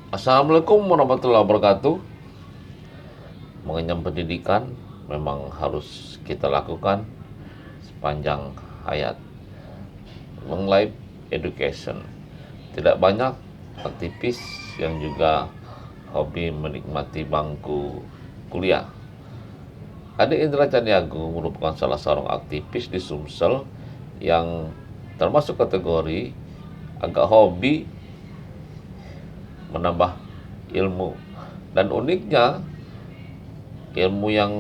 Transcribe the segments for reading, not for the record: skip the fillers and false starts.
Assalamualaikum warahmatullahi wabarakatuh. Mengenyam pendidikan memang harus kita lakukan sepanjang hayat. Long life education. Tidak banyak aktivis yang juga hobi menikmati bangku kuliah. Ade Indra Caniago merupakan salah seorang aktivis di Sumsel yang termasuk kategori agak hobi menambah ilmu. Dan uniknya ilmu yang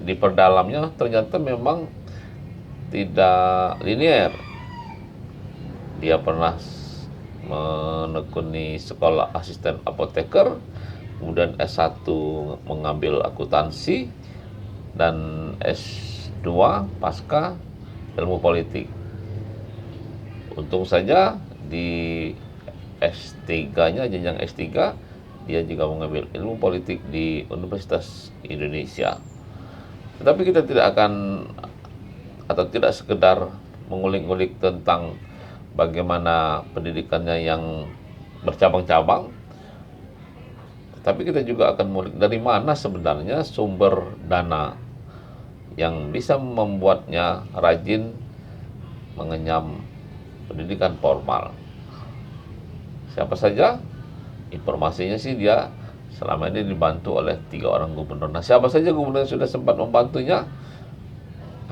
diperdalamnya ternyata memang tidak linear. Dia pernah menekuni sekolah asisten apoteker, kemudian S1 mengambil akuntansi, dan S2 pasca ilmu politik. Untung saja di S3-nya, jenjang S3, dia juga mengambil ilmu politik di Universitas Indonesia. Tetapi kita tidak akan atau tidak sekedar mengulik-ulik tentang bagaimana pendidikannya yang bercabang-cabang, tetapi kita juga akan mengulik dari mana sebenarnya sumber dana yang bisa membuatnya rajin mengenyam pendidikan formal. Siapa saja? Informasinya sih dia selama ini dibantu oleh 3 orang gubernur. Nah, siapa saja gubernur yang sudah sempat membantunya?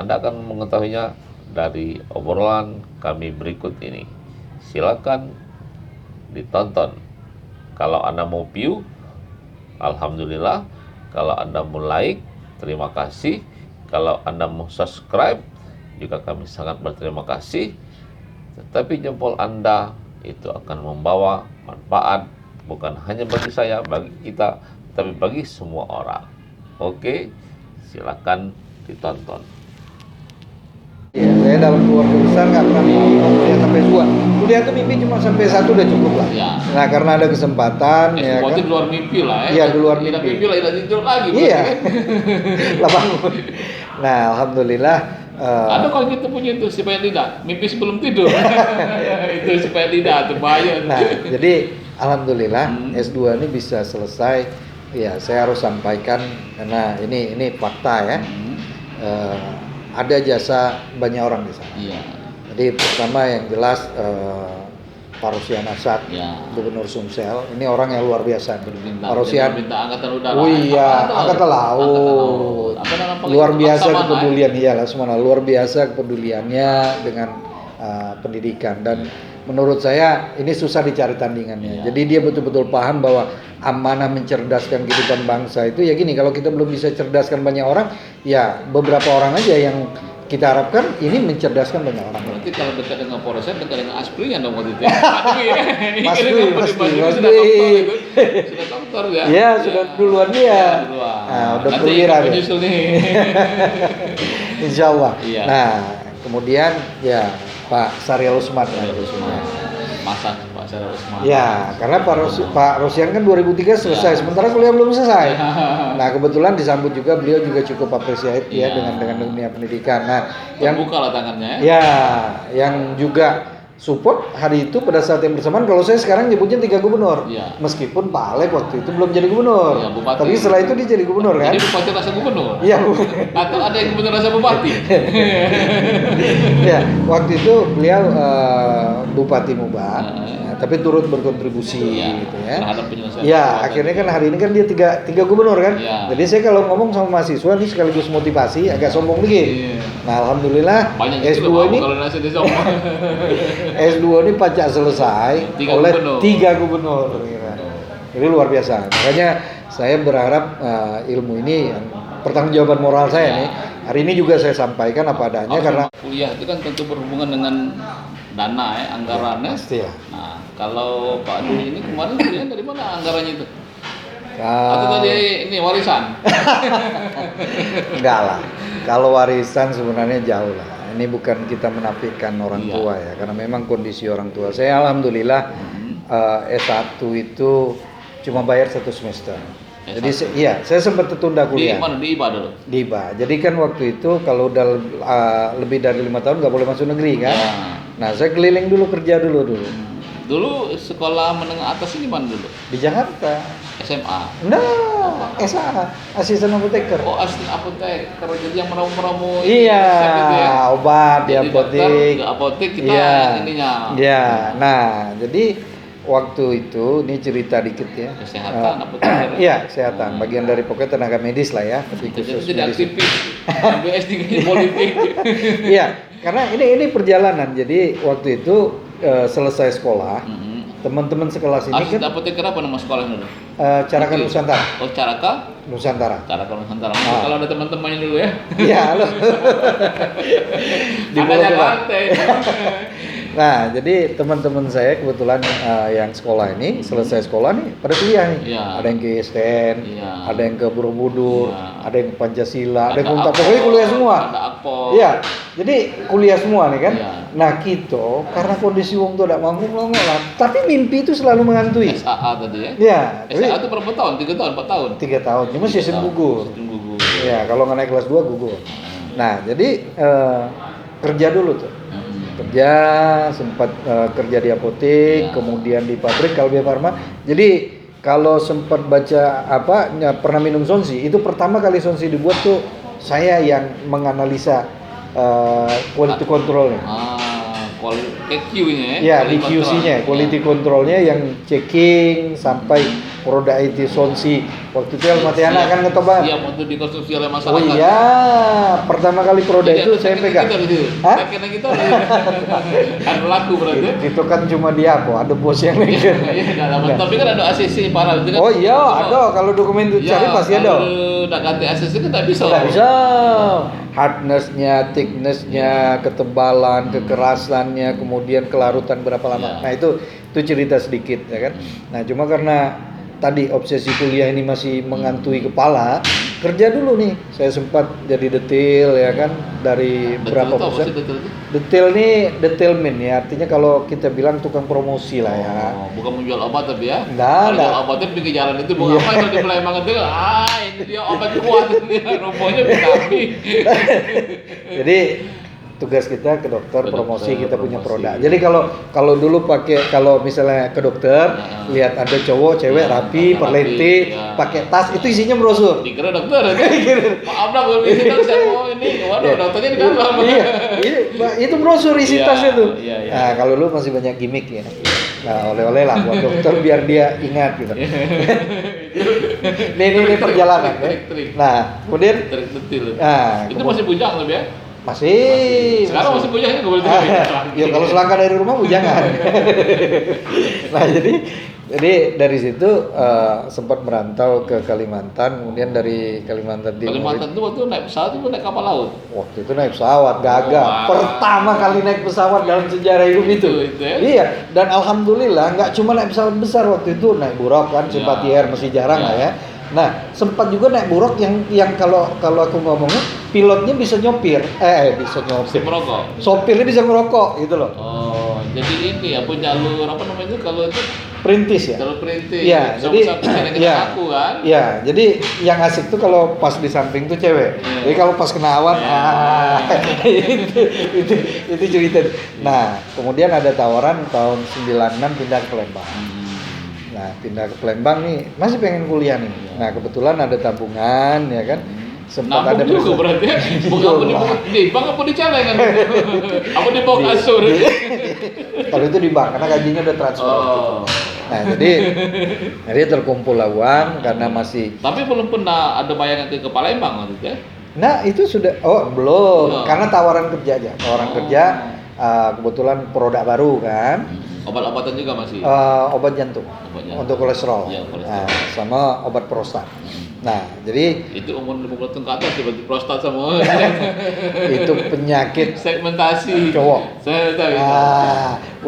Anda akan mengetahuinya dari obrolan kami berikut ini. Silakan ditonton. Kalau Anda mau view, alhamdulillah. Kalau Anda mau like, terima kasih. Kalau Anda mau subscribe, juga kami sangat berterima kasih. Tetapi jempol Anda itu akan membawa manfaat bukan hanya bagi saya, bagi kita, tapi bagi semua orang. Oke, silakan ditonton. Ya, saya dalam keluarga besar nggak pernah mimpi mau kuliah sampai 2. Kuliah tuh mimpi cuma sampai 1 udah cukup lah. Ya. Nah, karena ada kesempatan ya kan. Di luar mimpi lah ya. Iya, di luar Tidak mimpi. mimpi lah, tidak tidur lagi. Iya. Lah bangun. Nah, alhamdulillah. Ada kalau kita punya itu supaya tidak mimpi sebelum tidur. Itu supaya tidak bahaya. Nah, jadi alhamdulillah S2 ini bisa selesai. Ya, saya harus sampaikan karena ini fakta ya. Ada jasa banyak orang di sana. Iya. Jadi pertama yang jelas Pak Rosian Asad, Ya. Gubernur Sumsel, ini orang yang luar biasa. Berbintang. Pak Rosian, Angkatan Udara. oh iya, Angkatan Laut. Apa nama Luar biasa Laksamana, kepedulian, iya Laksamana. Luar biasa kepeduliannya dengan pendidikan, dan menurut saya ini susah dicari tandingannya. Iya. Jadi dia betul-betul paham bahwa amanah mencerdaskan kehidupan bangsa itu ya gini, kalau kita belum bisa cerdaskan banyak orang, ya beberapa orang aja yang kita harapkan ini mencerdaskan banyak orang. Berarti kalau dekat dengan Polresnya, dekat dengan Asprinya dong waktu itu. Mas Dwi sudah doktor ya. Iya, sudah duluan dia. Nah, udah nanti perwira dia. menyusul nih. Insya Allah. Iya. Nah, kemudian ya Pak Syariel Usman. Masa Pak Syariel Usman. Ya, karena Pak Rosian kan 2003 selesai, sementara kuliah belum selesai. Nah, kebetulan disambut juga, beliau juga cukup appreciate ya dengan dunia pendidikan. Nah, yang buka lah tangannya. Ya, yang juga support hari itu pada saat yang bersamaan, kalau saya sekarang nyebutnya 3 gubernur. Ya. Meskipun Pak Alek waktu itu belum jadi gubernur. Ya, bupati. Tapi setelah itu dia jadi gubernur kan? Jadi bupati rasa gubernur. Iya. Atau ada yang gubernur rasa bupati. Ya, waktu itu beliau Bupati Mubah, tapi turut berkontribusi gitu ya. Terhadap penyelesaian. Ya, akhirnya kan hari ini kan dia tiga gubernur kan. Ya. Jadi saya kalau ngomong sama mahasiswa ini sekaligus motivasi, agak sombong dikit. Iya. Nah, alhamdulillah Banyak S2 ini kalau nasi di Jawa. S2 ini pacak selesai 3 oleh gubernur. 3 gubernur. Jadi luar biasa. Makanya saya berharap ilmu ini yang pertanggungjawaban moral saya nih. Hari ini juga saya sampaikan apa adanya karena kuliah itu kan tentu berhubungan dengan dana ya, anggarannya. pasti ya. Nah, kalau Pak Dwi ini kemarin kuliah dari mana anggarannya itu? Ah. Atau tadi ini warisan? Enggak lah. Kalau warisan sebenarnya jauh lah. Ini bukan kita menafikan orang tua ya, karena memang kondisi orang tua. Saya alhamdulillah S1 itu cuma bayar 1 semester. Jadi saya sempat tertunda kuliah. Di mana? Di IBA dulu? Di IBA. Jadi kan waktu itu kalau udah lebih dari 5 tahun nggak boleh masuk negeri kan. Ya. Nah, saya keliling dulu, kerja dulu. Dulu sekolah menengah atas ini mana dulu? Di Jakarta. SMA. Nah, SA, asisten apoteker. Oh, asisten apotek. Kalau jadi yang meramu-meramu Iya, resep gitu ya. obat di Jadi dokter, apotek. ke apotek kita Iya. yang ininya. Iya. Nah, jadi waktu itu ini cerita dikit ya. Kesehatan, apoteker. Iya, kesehatan. Bagian dari pokoknya tenaga medis lah ya, tapi Jadi khusus tidak medis. aktivis. Ambil S3 di politik. Iya, karena ini perjalanan. Jadi waktu itu selesai sekolah, teman-teman sekelas ini Asisten kan apoteker apa nama sekolahnya dulu? Caraka Nusantara. Oh, Caraka? Nusantara. Caraka Nusantara. Kalau ada teman-temannya dulu ya. Iya, halo. Di Ada Pulau Gebang. Jakarta ini. Nah, jadi teman-teman saya kebetulan yang sekolah ini selesai sekolah nih pada kuliah nih. Iya. Ada yang ke ISTN, Iya. ada yang ke Borobudur, Iya. ada yang ke Pancasila, ada yang ke Akpol, Unpad. Pokoknya kuliah semua. Ada Akpol. Iya, jadi kuliah semua nih kan. Iya. Nah, kita karena kondisi wong tuh tidak mampu melongo lah. Tapi mimpi itu selalu menghantui. SAA tadi ya. Iya, tapi SAA itu berapa tahun? 3 tahun, 4 tahun? 3 tahun. Cuma sistem gugur. Sistem gugur. Iya, kalau nggak naik kelas 2 gugur. Nah, jadi kerja dulu tuh. Kerja sempat kerja di apotek, Ya. kemudian di pabrik Kalbe Farma. Jadi kalau sempat baca pernah minum Sonsi, itu pertama kali Sonsi dibuat tuh saya yang menganalisa quality controlnya. EQ-nya Ya, di QC-nya, quality controlnya yang checking sampai produk itu Sonsi. Waktu itu Almatiana kan ngetop banget. Iya, waktu dikonsumsi oleh Oh masyarakat. iya, pertama kali produk itu saya pegang. Hah? Kena kita kan laku berarti. Itu kan cuma dia kok, ada bos yang megang. Iya, enggak, tapi kan ada ACC para itu kan. Oh iya, ada. Kalau dokumen itu cari pasti ada. Kalau udah ganti ACC kan enggak bisa. Nggak bisa. Hardness-nya, thickness-nya, ketebalan, kekerasannya, kemudian kelarutan berapa lama. Iya. Nah itu cerita sedikit ya kan. Nah cuma karena tadi obsesi kuliah ini masih mengantui kepala, kerja dulu nih. Saya sempat jadi detail ya kan dari berapa persen. Detail nih detailman ya, artinya kalau kita bilang tukang promosi lah ya. Oh, bukan menjual obat tapi ya. Nggak. Jual obatnya pinggir jalan itu bukan apa yang di Palembang itu. Ini dia obat kuat ini. Rumputnya vitamin. Jadi tugas kita ke dokter, promosi, kita punya promosi. produk. Jadi kalau dulu kalau misalnya ke dokter, lihat ada cowok, cewek rapi, perlente, ya. pakai tas, itu isinya brosur. Dikira dokter ya. Maaf lah belum ini kan saya mau ini. Waduh, dokternya di dalam. Iya, itu brosur isi Iya, tasnya tuh. iya, iya. Nah, kalau lu masih banyak gimmick ya. Nah, oleh-oleh lah buat dokter biar dia ingat gitu. Ini perjalanan ya. Trik-trik. Nah, kemudian Detail. nah, Itu masih bujang lebih ya? masih. Sekarang masih bujangnya nggak boleh Ya kalau selangkah dari rumah jangan. Nah jadi dari situ sempat merantau ke Kalimantan, kemudian dari Kalimantan Timur. Kalimantan itu waktu naik pesawat itu naik kapal laut. Waktu itu naik pesawat gagah. Wah. Pertama kali naik pesawat dalam sejarah hidup itu. Itu ya? Iya, dan alhamdulillah nggak cuma naik pesawat besar waktu itu, naik buruk kan, simpati air masih jarang lah ya. Nah, sempat juga naik buruk yang kalau aku ngomongnya pilotnya bisa nyopir, bisa nyopir. Merokok. Sopirnya bisa ngerokok gitu loh. Oh, jadi ini ya punya jalur apa namanya itu kalau itu Perintis ya. jalur perintis. Iya, jadi ya. Aku kan. Iya, jadi yang asik tuh kalau pas di samping tuh cewek. Iya. Jadi kalau pas kena awan, itu cerita. Nah, kemudian ada tawaran tahun 96 pindah ke Palembang. Nah, pindah ke Palembang nih, masih pengen kuliah nih. Nah, kebetulan ada tabungan ya kan. Sempat ada Nabung juga berarti ya. Bukan apa di bank apa di celengan. Apa di bawah kasur. Kalau itu di bank karena gajinya udah transfer. Oh. Nah, jadi terkumpul lah uang karena masih. Tapi belum pernah ada bayangan ke Palembang waktu itu ya. Nah, itu sudah belum. Oh. Karena tawaran kerja aja. Tawaran kerja kebetulan produk baru kan. Obat-obatan juga masih. Obat jantung. Untuk kolesterol. Ya, kolesterol. Nah, sama obat prostat. Nah, jadi itu umur 50 tahun ke atas seperti prostat semua. itu penyakit segmentasi cowok. Saya tahu itu.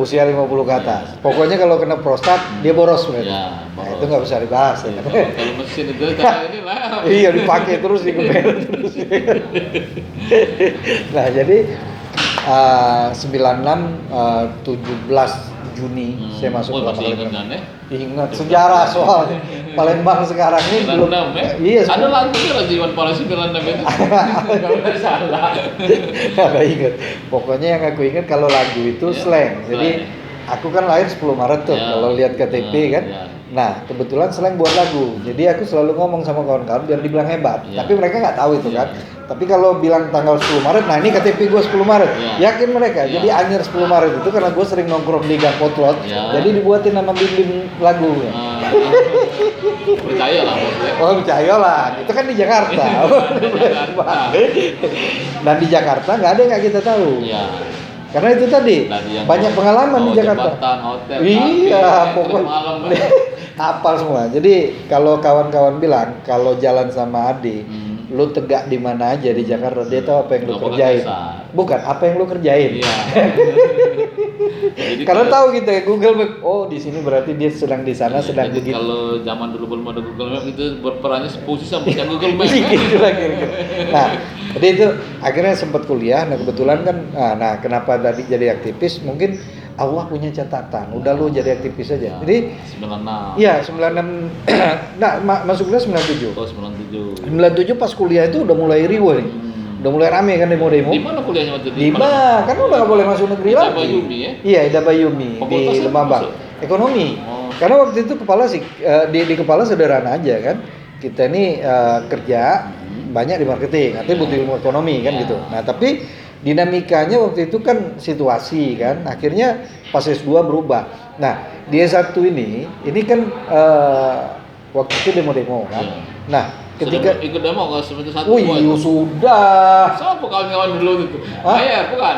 Usia 50 ke atas. Pokoknya kalau kena prostat dia boros berarti. Ya, Nah, itu nggak bisa dibahas ya. Kalau mesin itu cara inilah. Iya, dipakai terus dikembel terus. Nah, jadi 96 17 Juni saya masuk ke masih ingat Palembang. kan ya? Ingat sejarah soal Palembang sekarang ini belum. 96 ya? Iya, Ada lagunya lah Iwan Fals 96 itu. Enggak salah. Nggak ingat. Pokoknya yang aku ingat kalau lagu itu Ya, slang. Jadi aku kan lahir 10 Maret tuh, Ya. kalau lihat KTP kan. Ya. Nah, kebetulan Slank buat lagu. Jadi aku selalu ngomong sama kawan-kawan biar dibilang hebat. Ya. Tapi mereka nggak tahu itu Ya. kan. Tapi kalau bilang tanggal 10 Maret, nah ini KTP gue 10 Maret. Ya. Yakin mereka. Ya. Jadi Anyer 10 Maret itu karena gue sering nongkrong di Gang Potlot. Ya. Jadi dibuatin nama bim lagu. Percaya lah maksudnya. Oh, percaya lah. Itu kan di Jakarta. Dan di Jakarta nggak ada yang nggak kita tahu. Iya. Karena itu tadi Dari yang banyak pengalaman di Jakarta. Jembatan, hotel, Iya, kafe, pokoknya malam. hafal semua. Jadi kalau kawan-kawan bilang kalau jalan sama Adi, lu tegak di mana aja di Jakarta, dia tahu apa yang lu Nggak bakal kerjain. kesal. Bukan apa yang lu kerjain. Iya. Jadi Karena kalau- tahu gitu ya Google Map. Oh, di sini berarti dia sedang di sana, sedang jadi begitu. kalau zaman dulu belum ada Google Map itu berperannya posisi sama punya Google Map. gitu lah kira-kira. Nah, jadi itu akhirnya sempat kuliah. Nah, kebetulan kan, nah kenapa tadi jadi aktivis? Mungkin Allah punya catatan. Udah lu jadi aktivis aja. Jadi 96. iya 96. Nah, masuknya 97. Oh, 97. 97 pas kuliah itu udah mulai riuh nih. Udah mulai rame kan demo-demo. Di mana kuliahnya waktu itu? Di kan udah nggak boleh masuk negeri Ida lagi. Bayumi ya? Iya, Ida Bayumi di Fakultasnya Lembang. masuk? Ekonomi. Oh. Karena waktu itu kepala sih di kepala sederhana aja kan. Kita ini kerja banyak di marketing, artinya butuh ilmu ekonomi kan Ya. gitu. Nah, tapi dinamikanya waktu itu kan situasi kan. Akhirnya pas S2 berubah. Nah, di S1 ini kan waktu itu demo-demo kan. Iya. Nah, ketika ikut demo ke semester 1. oh iya sudah. Siapa kawan-kawan dulu itu? Hah? Mayer bukan?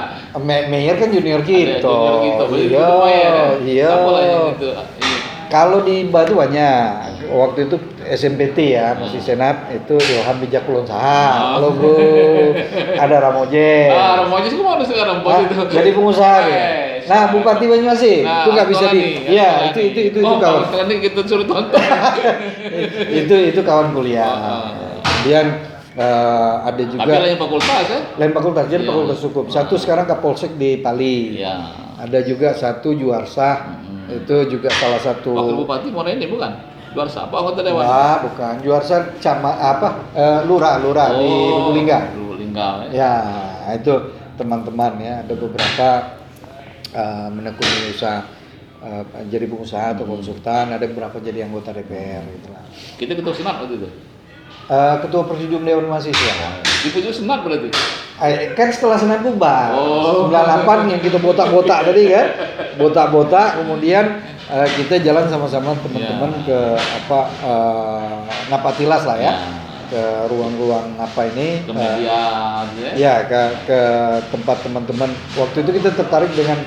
Mayer kan junior Ada kita. junior gitu. Berarti Iya, itu Mayer ya? iya. Siapa lah yang itu? Ini. Kalau di Batu banyak. Waktu itu SMPT ya, masih senat itu Ilham Bijak Kulon Saha. Halo bro. Ada Ramoje. Ramoji sih mana sekarang bos Ah, itu? jadi pengusaha dia. Nah, Bupati Banyuasin itu nggak bisa di. Iya, itu kawan. Kalau nanti kita suruh tonton. itu kawan kuliah. Kemudian ada juga Tapi lain fakultas ya? lain fakultas, jadi Iya. fakultas hukum. Satu sekarang Kapolsek di Pali. Iya. Ada juga satu Juarsah. Itu juga salah satu. Wakil bupati mana ini bukan? Juarsa apa anggota dewan? Wah, bukan. Juarsah lurah di Lubulingga. Lubulingga. Ya, itu teman-teman ya, ada beberapa menekuni usaha jadi pengusaha atau konsultan, ada beberapa jadi anggota DPR gitu lah. Kita ketua senat waktu itu. Ketua Presidium Dewan Mahasiswa. Di pucuk senat berarti. Kan setelah Senin bubar, Oh. 98 yang kita botak-botak tadi kan, botak-botak, kemudian kita jalan sama-sama teman-teman ke Napatilas lah ya, ke ruang-ruang apa ini, Ke media ya. ya ke tempat teman-teman. Waktu itu kita tertarik dengan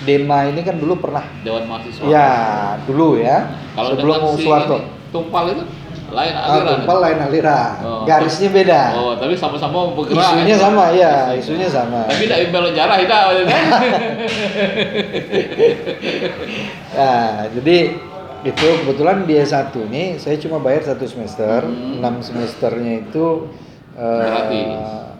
Dema ini kan dulu pernah, Dewan mahasiswa. ya dulu ya, Kalau sebelum dengan si Soeharto. ini, Tumpal itu lain aliran. Tumpal lain aliran, Oh. garisnya beda. Oh, tapi sama-sama bergerak. Isunya ya? sama ya, isunya sama. Tapi tidak belok jarah tidak. Nah, jadi itu kebetulan di S1 ini saya cuma bayar 1 semester, 6 semesternya itu Gratis.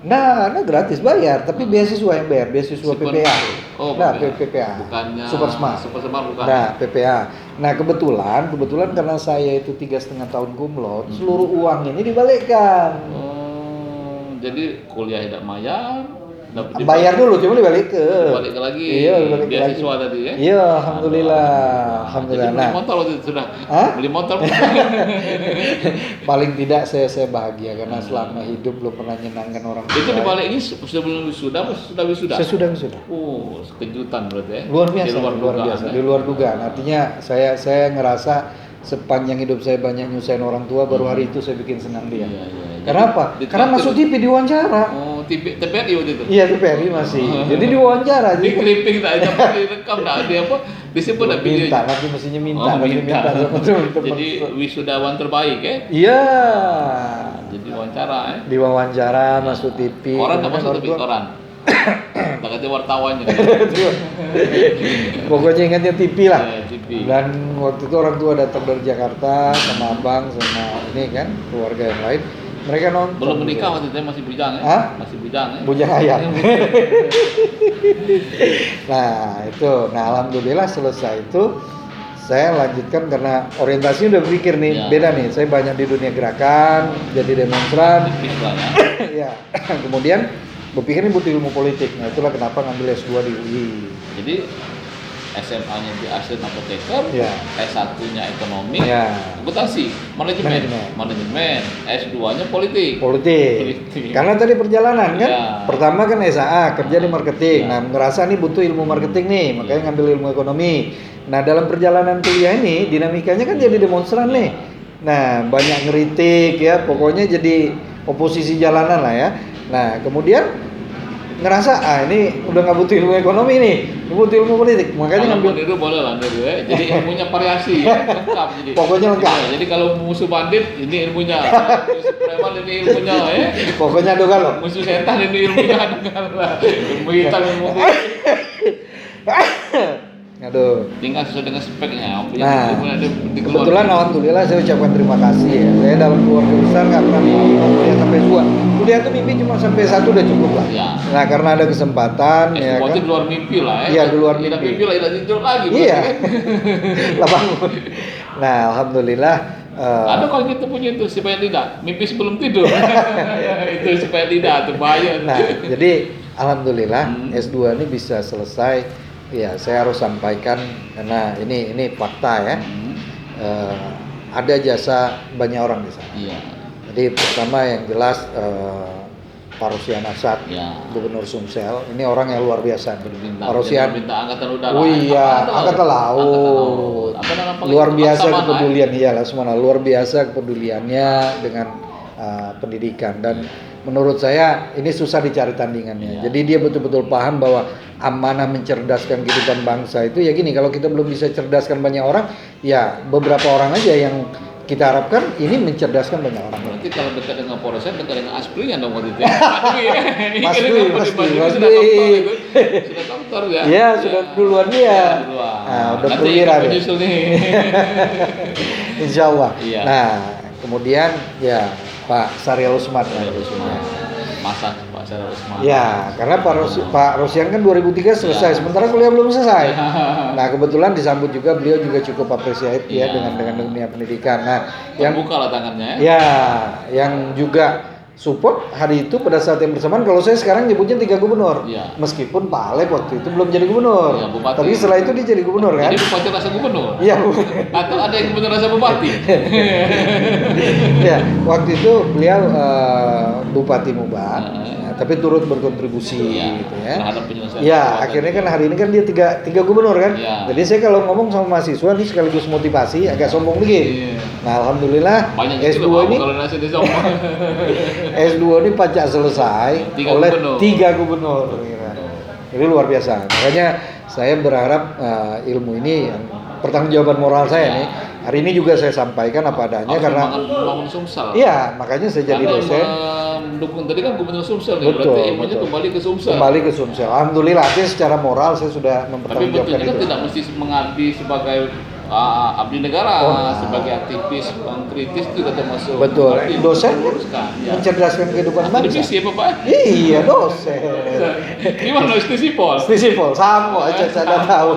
Nah, gratis bayar, tapi beasiswa yang bayar, beasiswa Super- PPA. Oh, Nah, PPA. PPA. Bukannya Super Smart. Super Smart bukan. Nah, PPA. Nah, kebetulan karena saya itu 3,5 tahun kumlot, seluruh uang ini dibalikkan. Oh, jadi kuliah tidak bayar, dapat Bayar dulu, cuma dibalik ke. balik lagi. Iya, balik lagi. Beasiswa tadi ya. Iya, alhamdulillah. Alhamdulillah. Jadi Nah, beli motor waktu itu sudah. Hah? Beli motor. paling tidak saya bahagia karena selama hidup belum pernah nyenangkan orang tua. Itu dibalik ini sebelum wisuda apa sudah wisuda? Sesudah sudah. Oh, kejutan berarti ya. Luar biasa, Di luar dugaan, biasa, ya? di luar dugaan. Artinya saya ngerasa sepanjang hidup saya banyak nyusahin orang tua, baru hari itu saya bikin senang dia. Iya, iya. Karena apa? Di- Karena masuk TV diwawancara. Oh, TPRI waktu itu. Iya, TPRI masih. Jadi diwawancara. Di Jadi clipping tak ada direkam tak ada apa disimpan tak minta, videonya. nanti mestinya minta, Oh, nanti minta. sama teman-teman. Jadi wisudawan terbaik ya. Iya. Jadi wawancara ya. Diwawancara masuk TV. Koran tak kemudian masuk orang tapi tua- koran. Tak kata wartawannya. Pokoknya ingatnya TV lah. Ya, TV. Dan waktu itu orang tua datang dari Jakarta sama abang sama ini kan keluarga yang lain. Mereka nonton. Belum menikah waktu itu masih bujang ya. Hah? Masih bujang ya. Bujang ayam. Nah itu, nah alhamdulillah selesai itu saya lanjutkan karena orientasinya udah berpikir nih Ya. beda nih. Saya banyak di dunia gerakan, jadi demonstran. Tipis lah ya. Ya, kemudian berpikir ini butuh ilmu politik. Nah itulah kenapa ngambil S2 di UI. Jadi SMA-nya di asisten apoteker, Ya. S1-nya ekonomi, Ya. akuntansi, manajemen, S2-nya politik. Politik. Karena tadi perjalanan kan, Ya. pertama kan SAA kerja di marketing. Ya. Nah, ngerasa nih butuh ilmu marketing nih, makanya ngambil ilmu ekonomi. Nah, dalam perjalanan kuliah ini dinamikanya kan jadi demonstran nih. Nah, banyak ngeritik ya, pokoknya jadi oposisi jalanan lah ya. Nah, kemudian ngerasa ini udah nggak butuh ilmu ekonomi nih, butuh ilmu politik, makanya Kalau ngambil. niru boleh lah niru ya. Jadi ilmunya variasi, lengkap jadi. Pokoknya lengkap. Ya, jadi kalau musuh bandit ini ilmunya, musuh preman ini ilmunya ya. Pokoknya doang loh. Musuh setan ini ilmunya dengar lah. Ilmu hitam ilmu putih. Aduh. Tinggal sesuai dengan speknya. Nah, Ilmunya kebetulan alhamdulillah saya ucapkan terima kasih ya. Saya dalam keluarga besar nggak pernah mimpi mau kuliah sampai 2. Kuliah tuh mimpi cuma sampai 1 udah cukup lah. Ya. Nah, karena ada kesempatan ya S2 kan. di luar mimpi lah ya. Iya, di luar Tidak mimpi. mimpi lah, tidak tidur lagi. Iya. berarti kan. Lah bangun. Nah, alhamdulillah Ada kalau kita punya itu supaya tidak mimpi sebelum tidur. Itu supaya tidak tuh bahaya. nah, jadi alhamdulillah S2 ini bisa selesai. Ya, saya harus sampaikan karena ini fakta ya. Ada jasa banyak orang di sana. Iya. Jadi pertama yang jelas Pak Rosian Asad, Ya. Gubernur Sumsel, ini orang yang luar biasa. Berbintang. Pak Rosian, Berbintang angkatan udara. oh iya, angkatan laut. Apa namanya? Luar biasa Laksamana, kepedulian, iya Laksamana, luar biasa kepeduliannya dengan pendidikan dan menurut saya ini susah dicari tandingannya. Iya. Jadi dia betul-betul paham bahwa amanah mencerdaskan kehidupan bangsa itu ya gini, kalau kita belum bisa cerdaskan banyak orang, ya beberapa orang aja yang kita harapkan ini mencerdaskan banyak orang. Berarti kalau dekat dengan Polres, dekat dengan Asprinya dong waktu itu. Mas Dwi, Sudah dokter ya. Iya, sudah duluan dia. Duluan. Nah, udah Nanti perwira ikut dia. menyusul nih. Insya Allah. Iya. Nah, kemudian ya Pak Syariel Usman. Masa Pak Syarul Usman. Ya, karena Pak Rosian kan 2003 selesai, sementara kuliah belum selesai. Nah, kebetulan disambut juga, beliau juga cukup appreciate ya dengan dunia pendidikan. Nah, yang buka lah tangannya. ya, yang juga support hari itu pada saat yang bersamaan, kalau saya sekarang nyebutnya 3 gubernur. Iya. Meskipun Pak Alek waktu itu belum jadi gubernur. Iya, bupati. Tapi setelah itu dia jadi gubernur kan? Jadi bupati rasa gubernur. Iya. Atau ada yang gubernur rasa bupati. Ya, waktu itu beliau Bupati Mubah, tapi turut berkontribusi Iya, gitu ya. terhadap penyelesaian Ya, persoalan. akhirnya kan hari ini kan dia tiga gubernur kan. Iya. Jadi saya kalau ngomong sama mahasiswa ini sekaligus motivasi, agak sombong dikit. Iya. Nah, alhamdulillah Banyak S2 juga ini kalau nasi di Sombong. S2 ini pacak selesai 3 oleh gubernur. 3 gubernur. Kira. Jadi luar biasa. Makanya saya berharap ilmu ini yang pertanggungjawaban moral saya Ya. nih hari ini juga saya sampaikan apa adanya Harus karena membangun Sumsel. iya, makanya saya jadi Karena dosen. mendukung tadi kan gubernur Sumsel nih, Betul, berarti ilmunya betul. kembali ke Sumsel. Kembali ke Sumsel. Alhamdulillah, artinya secara moral saya sudah Tapi mempertanggungjawabkan bentuknya kan itu. tidak mesti mengabdi sebagai abdi negara, Oh, nah. sebagai aktivis pengkritis juga termasuk. Betul. Berarti Dosen meluruskan, ya. mencerdaskan kehidupan bangsa. Akademisi apa Pak? Iya, dosen. Gimana istisipol? Sisipol sama aja saya tahu.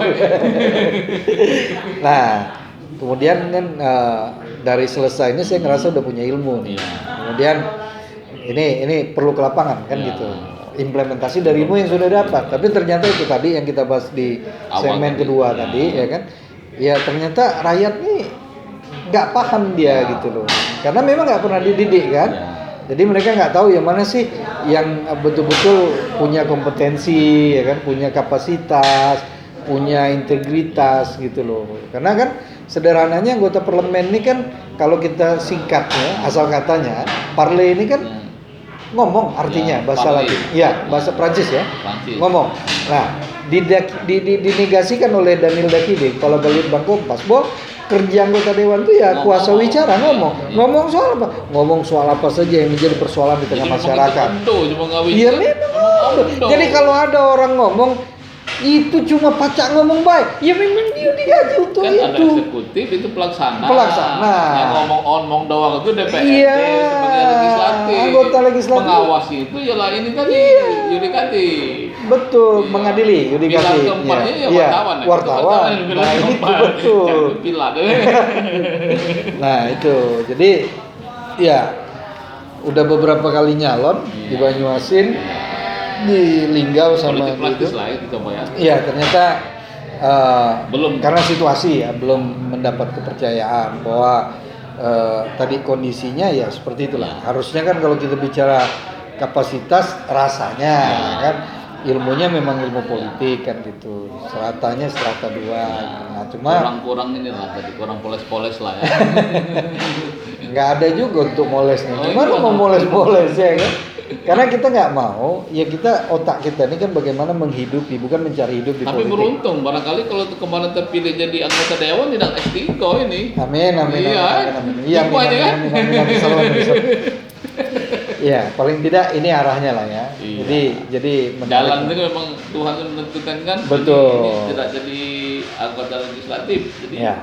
Nah, kemudian kan dari selesai ini saya ngerasa udah punya ilmu nih. Iya. Kemudian ini perlu ke lapangan kan Iya. gitu. Implementasi dari ilmu yang sudah dapat. Tapi ternyata itu tadi yang kita bahas di Awal segmen tadi. kedua Iya. tadi ya kan. Ya ternyata rakyat nih nggak paham dia gitu loh. Karena memang nggak pernah dididik kan. Iya. Jadi mereka nggak tahu yang mana sih yang betul-betul punya kompetensi, ya kan, punya kapasitas, punya integritas gitu loh. Karena kan sederhananya anggota parlemen ini kan kalau kita singkatnya asal katanya parle ini kan ngomong artinya Ya, bahasa parler. Latin. Iya, bahasa Prancis ya. Prancis. Ngomong. Nah, dinegasikan oleh Daniel Dakide, kepala Balitbang Kompas, bahwa kerja anggota dewan itu ya Ngomong. kuasa wicara, ngomong. Iya. Ngomong soal apa? Ngomong soal apa saja yang menjadi persoalan di tengah masyarakat. Cuma ngawin. Iya memang. Jadi kalau ada orang ngomong itu cuma pacak ngomong baik, ya memang dia digaji untuk kan ada itu. eksekutif itu pelaksana. Pelaksana. Yang ngomong doang itu DPRD Iya, sebagai legislatif. anggota legislatif. Mengawasi itu ialah ini tadi yudikatif. Betul, Iya. mengadili yudikatif. Pilar keempatnya ya Iya, wartawan. ya. wartawan. Itu pilar Nah, itu keempat. betul. Jangan pilar. Nah itu, jadi ya udah beberapa kali nyalon di Banyuasin, di Linggau sama Politik praktis gitu. lah ya kita mau ya. Iya ternyata Belum. Karena situasi ya belum mendapat kepercayaan bahwa tadi kondisinya ya seperti itulah. Harusnya kan kalau kita bicara kapasitas rasanya ya kan ilmunya memang ilmu politik kan gitu. Seratanya serata 2. Nah, cuma kurang ini lah tadi, kurang poles-poles lah ya. nggak ada juga untuk molesnya. Oh, Gimana iya. mau moles-moles ya kan? Karena kita nggak mau, ya kita otak kita ini kan bagaimana menghidupi, bukan mencari hidup di Tapi politik. beruntung, barangkali kalau kemarin terpilih jadi anggota dewan tidak S3 ini. Amin, amin, Iya. amin, amin. Iya, Lupa amin, aja kan? amin, amin, amin, salam, salam. Iya, paling tidak ini arahnya lah ya. Iya. Jadi Jalan itu memang Tuhan yang menentukan kan. Betul. Ini tidak jadi anggota legislatif. Jadi ya.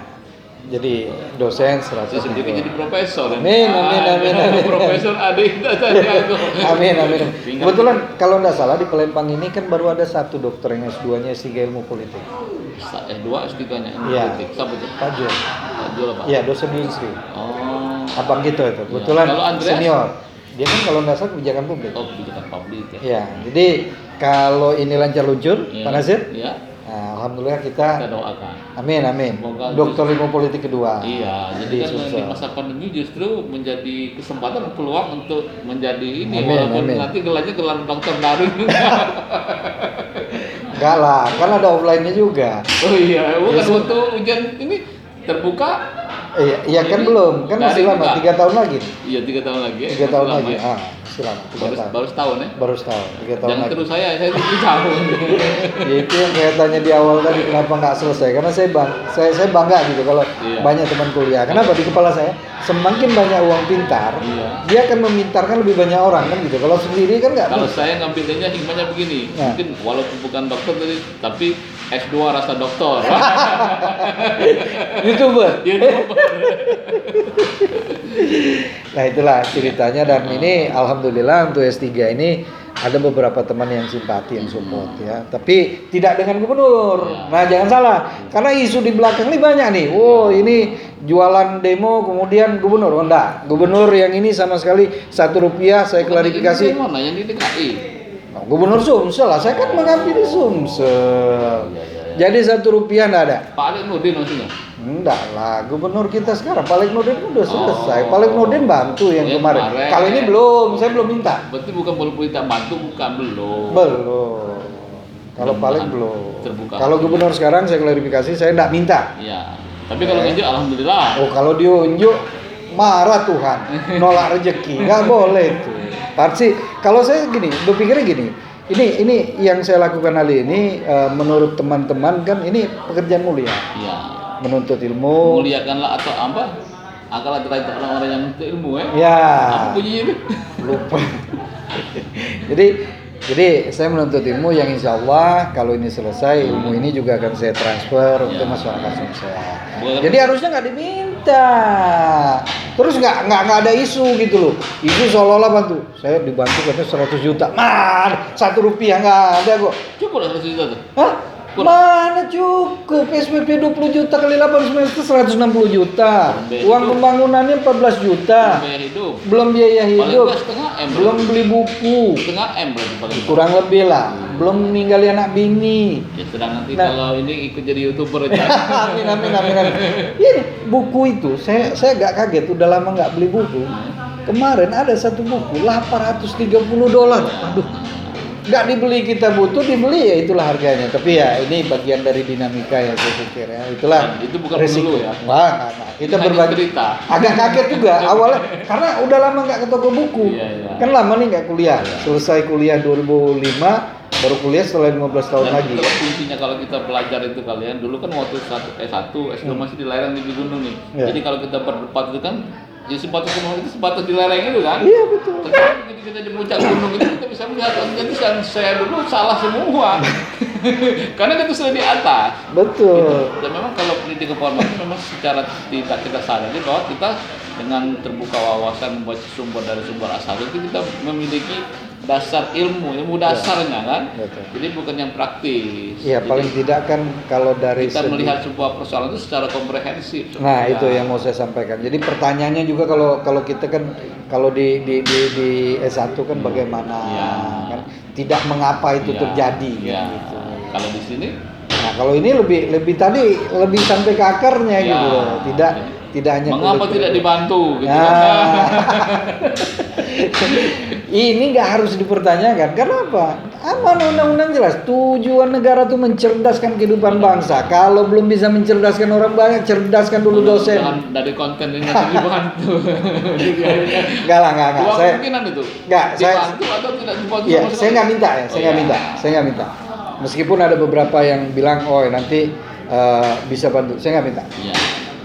Jadi dosen saya 100. sendiri jadi profesor. Amin, amin, amin, amin. Profesor adik tadi aku. Amin, amin. Kebetulan kalau nggak salah di Palembang ini kan baru ada 1 dokter yang S2-nya S3 ilmu politik. S2, S3-nya Iya. politik. Siapa itu? Pak Jul. Pak Jul apa? Iya, dosen Unsri. Oh. Abang gitu itu. Kebetulan Kalau Andreas? senior. Dia kan kalau nggak salah kebijakan publik. Oh, kebijakan publik ya. Ya, jadi kalau ini lancar luncur, Iya. Pak Nasir, Iya. nah, alhamdulillah Kita kita, doakan. amin, amin. Semoga Dokter ilmu politik kedua. Iya, jadi kan sukses. di masa pandemi justru menjadi kesempatan peluang untuk menjadi ini, Amin, walaupun amin. nanti gelarnya gelar dokter baru. Enggak lah, kan ada offline-nya juga. Oh iya, bukan Yes. waktu ujian ini terbuka. Iya kan Ini belum, kan masih dari lama, buka. 3 tahun lagi. Iya 3 tahun lagi. 3 tahun Lama lagi. ya. Masih lama, 3 Baru, tahun. baru setahun ya. Baru setahun, 3 tahun Jangan lagi. terus saya 7 tahun. Ya, itu yang saya tanya di awal tadi kenapa nggak selesai, karena saya bangga gitu kalau Iya. banyak teman kuliah. Kenapa di kepala saya semakin banyak uang pintar, Iya. dia akan memintarkan lebih banyak orang kan gitu. Kalau sendiri kan nggak Kalau bisa. saya ngambilnya hikmahnya begini, Ya. mungkin walaupun bukan dokter tadi, tapi S2 rasa dokter. YouTuber. YouTuber. Nah itulah ceritanya dan ini alhamdulillah untuk S3 ini ada beberapa teman yang simpati yang support ya. Tapi tidak dengan gubernur. Nah jangan salah, karena isu di belakang ini banyak nih. Oh ini jualan demo kemudian gubernur. Oh enggak, gubernur yang ini sama sekali Rp1 saya klarifikasi. Yang mana yang di DKI? Oh, gubernur Sumsel lah, saya kan mengambil di Sumsel. Jadi Rp1 enggak ada. Pak Alex Nurdin maksudnya? Enggak lah, gubernur kita sekarang Pak Alex Nurdin udah selesai. Oh. Pak Alex Nurdin bantu yang Yang kemarin. kemarin. Kalau ini belum, saya belum minta. Berarti bukan boleh kita bantu, bukan belum. Belum. Kalau Pak Alex belum. Terbuka. Kalau gubernur sekarang saya klarifikasi saya enggak minta. Iya. Tapi kalau ngejuk alhamdulillah. Oh kalau diunjuk marah Tuhan, nolak rezeki, nggak boleh tuh. Pasti kalau saya gini, berpikirnya gini. Ini yang saya lakukan kali ini menurut teman-teman kan ini pekerjaan mulia. Iya. Menuntut ilmu. Muliakanlah atau apa? Akal derajat orang-orang yang menuntut ilmu ya. Ya. Apa bunyinya itu? Lupa. Jadi saya menuntut ilmu yang insya Allah kalau ini selesai ilmu ini juga akan saya transfer untuk masyarakat Sumsel. Boleh. Jadi harusnya nggak diminta. Terus nggak ada isu gitu loh. Isu seolah-olah bantu. Saya dibantu katanya 100 juta. Man, Rp1 nggak ada kok. Cukup lah 100 juta tuh. Hah? Mana cukup? SPP 20 juta kali 8 semester 160 juta. Uang pembangunannya 14 juta. Biaya hidup. Belum biaya Paling hidup. nggak setengah M. Belum beli buku. Setengah M berarti paling. Kurang lebih lah. Belum ninggalin anak bini. Ya sedang nanti Nah. kalau ini ikut jadi YouTuber aja. Amin amin amin amin. Ini buku itu saya agak kaget udah lama nggak beli buku. Kemarin ada satu buku $830. Aduh. Nggak dibeli kita butuh dibeli ya itulah harganya. Tapi ya ini bagian dari dinamika ya saya pikir ya. Itulah Dan itu bukan resiko. dulu ya. Wah, nggak. Kita Ini hanya berbagi. cerita. Agak kaget juga awalnya karena udah lama nggak ke toko buku. Iya, iya. Kan lama nih nggak kuliah. Selesai kuliah 2005 baru kuliah setelah 15 tahun Dan lagi. kalau fungsinya kalau kita belajar itu kalian dulu kan waktu S1, S2 masih di lereng di gunung nih. Iya. Jadi kalau kita berdebat itu kan ya sebatas gunung itu sebatas di lereng itu kan. Iya betul. Tapi begitu kita di puncak gunung itu kita bisa melihat jadi saya dulu salah semua. Karena kita sudah di atas. Betul. Dan memang kalau pendidikan formal itu memang secara tidak kita sadari bahwa kita dengan terbuka wawasan membaca sumber dari sumber asal itu kita memiliki dasar ilmu dasarnya kan. Betul. Jadi bukan yang praktis. Iya Jadi paling tidak kan kalau dari kita segi- melihat sebuah persoalan itu secara komprehensif. Nah Ya. itu yang mau saya sampaikan. Jadi pertanyaannya juga kalau kita kan kalau di S1 kan bagaimana Iya. kan tidak mengapa itu Iya, terjadi iya. kan, gitu. Kalau di sini Nah, kalau ini lebih tadi lebih sampai ke akarnya Ya. gitu loh. Tidak hanya Mengapa kulit. tidak dibantu gitu Nah, kan? ini nggak harus dipertanyakan. Karena apa? Aman, undang-undang jelas. Tujuan negara itu mencerdaskan kehidupan bangsa. Kalau belum bisa mencerdaskan orang banyak, cerdaskan dulu dosen. Jangan dari konten ini nanti dibantu. Enggak lah, enggak. Dua Saya kemungkinan itu. Enggak, Dibantu atau tidak dibantu Iya, sama saya sekali. nggak minta ya, saya Oh, nggak iya. minta, saya nggak minta. Meskipun ada beberapa yang bilang, oh nanti bisa bantu, saya nggak minta. Iya.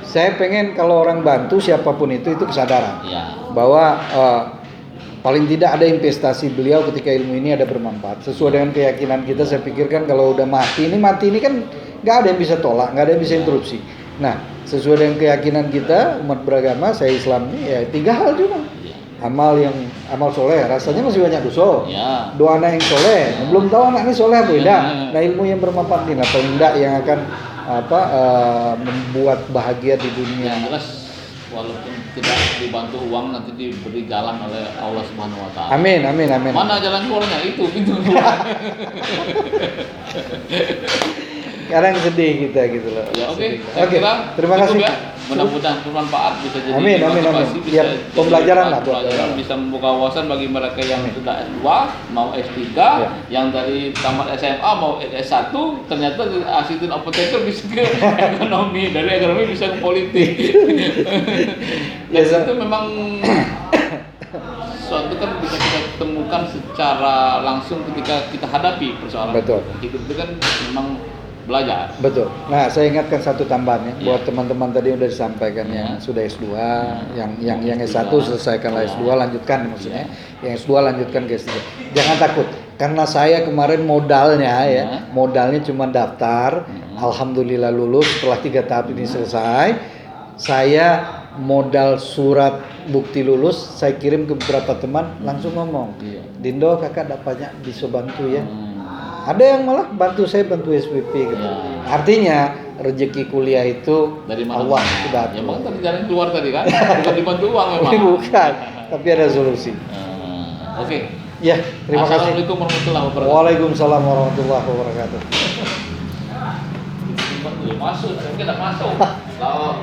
Saya pengen kalau orang bantu siapapun itu kesadaran Iya. bahwa paling tidak ada investasi beliau ketika ilmu ini ada bermanfaat. Sesuai dengan keyakinan kita, saya pikirkan kalau udah mati ini kan nggak ada yang bisa tolak, nggak ada yang bisa interupsi. Nah, sesuai dengan keyakinan kita umat beragama, saya Islam ini ya 3 hal cuma. Amal soleh, rasanya masih banyak dosa. Ya. Doa anak yang soleh, belum tahu anak ini soleh apa tidak. Nah, ilmu yang bermanfaat ini atau tidak yang akan membuat bahagia di dunia. Yang jelas walaupun tidak dibantu uang nanti diberi jalan oleh Allah Subhanahu wa taala. Amin. Mana jalan keluarnya itu pintu. Sekarang sedih kita gitu loh. Ya, oke. Sedih. Saya Oke, kira terima cukup kasih. ya. Mudah-mudahan bermanfaat, bisa jadi Amin. motivasi, bisa Ya, jadi pembelajaran lah buat pembelajaran, orang. bisa membuka wawasan bagi mereka yang sudah S2 mau S3, Ya. yang dari tamat SMA mau S1, ternyata asisten apoteker bisa ke ekonomi, dari ekonomi bisa ke politik. Dan Ya, itu memang suatu kan bisa kita temukan secara langsung ketika kita hadapi persoalan Betul. hidup itu kan memang belajar. Betul. Nah, saya ingatkan satu tambahan ya Iya. buat teman-teman tadi yang sudah disampaikan Iya. yang sudah S2, yang S1 S2. selesaikanlah Iya. S2 lanjutkan maksudnya. Yang S2 lanjutkan ke S3. Jangan takut karena saya kemarin modalnya Iya. modalnya cuma daftar. Alhamdulillah lulus setelah 3 tahap ini selesai. Saya modal surat bukti lulus saya kirim ke beberapa teman langsung ngomong. Iya. Dindo kakak dapatnya bisa bantu ya. Hmm. Ada yang malah bantu SPP gitu. Ya. Artinya rezeki kuliah itu Dari mana? Allah sudah Ya atur. bang tadi jalan keluar tadi kan, bukan dibantu uang memang. Bukan, tapi ada solusi. Oke. Ya, terima kasih. Assalamualaikum warahmatullahi wabarakatuh. Waalaikumsalam warahmatullahi wabarakatuh. Masuk, mungkin tidak masuk. Kalau